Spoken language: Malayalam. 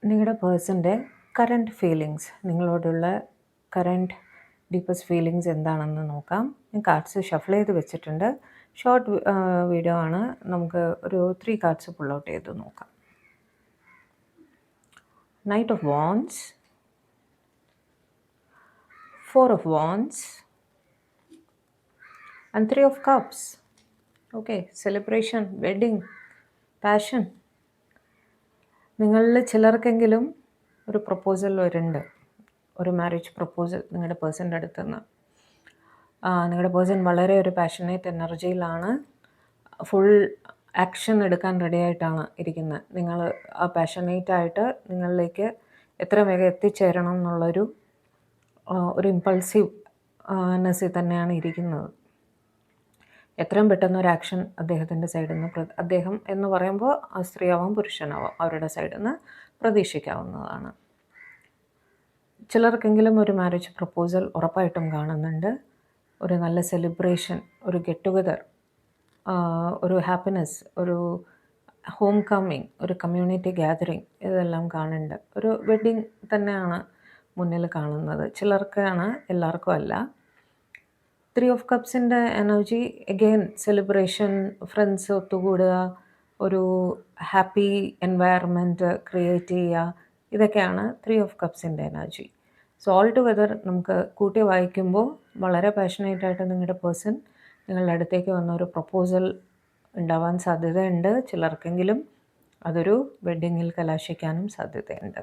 നിങ്ങളുടെ പേഴ്സൻ്റെ കറൻറ്റ് ഫീലിങ്സ്, നിങ്ങളോടുള്ള കറൻറ്റ് ഡീപ്പസ്റ്റ് ഫീലിങ്സ് എന്താണെന്ന് നോക്കാം. ഞാൻ കാർഡ്സ് ഷഫിൾ ചെയ്ത് വെച്ചിട്ടുണ്ട്. ഷോർട്ട് വീഡിയോ ആണ്. നമുക്ക് ഒരു 3 കാർഡ്സ് പുൾ ഔട്ട് ചെയ്ത് നോക്കാം. Knight of Wands, 4 of Wands and 3 of Cups. Okay, celebration, wedding, passion. നിങ്ങളിൽ ചിലർക്കെങ്കിലും ഒരു പ്രപ്പോസൽ വരുന്നുണ്ട്, ഒരു മാരേജ് പ്രപ്പോസൽ നിങ്ങളുടെ പേഴ്സൻ്റെ അടുത്ത് നിന്ന്. നിങ്ങളുടെ പേഴ്സൺ വളരെ ഒരു പാഷനേറ്റ് എനർജിയിലാണ്, ഫുൾ ആക്ഷൻ എടുക്കാൻ റെഡി ആയിട്ടാണ് ഇരിക്കുന്നത്. നിങ്ങൾ ആ പാഷനേറ്റായിട്ട് നിങ്ങളിലേക്ക് എത്ര വേഗം എത്തിച്ചേരണം എന്നുള്ളൊരു ഇമ്പൾസീവ് നെസ്സിൽ തന്നെയാണ് ഇരിക്കുന്നത്. എത്രയും പെട്ടെന്ന് ഒരു ആക്ഷൻ അദ്ദേഹത്തിൻ്റെ സൈഡിൽ നിന്ന്, അദ്ദേഹം എന്ന് പറയുമ്പോൾ സ്ത്രീയാവാം പുരുഷനാവാം, അവരുടെ സൈഡിൽ നിന്ന് പ്രതീക്ഷിക്കാവുന്നതാണ്. ചിലർക്കെങ്കിലും ഒരു മാരേജ് പ്രപ്പോസൽ ഉറപ്പായിട്ടും കാണുന്നുണ്ട്. ഒരു നല്ല സെലിബ്രേഷൻ, ഒരു ഗെറ്റ് ടുഗദർ, ഒരു ഹാപ്പിനെസ്, ഒരു ഹോം കമ്മിങ്, ഒരു കമ്മ്യൂണിറ്റി ഗ്യാതറിങ്, ഇതെല്ലാം കാണുന്നുണ്ട്. ഒരു വെഡ്ഡിങ് തന്നെയാണ് മുന്നിൽ കാണുന്നത്. ചിലർക്കാണ്, എല്ലാവർക്കും അല്ല. 3 ഓഫ് കപ്സിൻ്റെ എനർജി അഗെയിൻ സെലിബ്രേഷൻ, ഫ്രണ്ട്സ് ഒത്തുകൂടുക, ഒരു ഹാപ്പി എൻവയറമെൻറ്റ് ക്രിയേറ്റ് ചെയ്യുക, ഇതൊക്കെയാണ് 3 ഓഫ് കപ്സിൻ്റെ എനർജി. സോ ഓൾ ടുഗദർ നമുക്ക് കൂട്ടി വായിക്കുമ്പോൾ വളരെ പാഷനേറ്റായിട്ട് നിങ്ങളുടെ പേഴ്സൺ നിങ്ങളുടെ അടുത്തേക്ക് വന്ന ഒരു പ്രപ്പോസൽ ഉണ്ടാവാൻ സാധ്യതയുണ്ട്. ചിലർക്കെങ്കിലും അതൊരു വെഡ്ഡിങ്ങിൽ കലാശിക്കാനും സാധ്യതയുണ്ട്.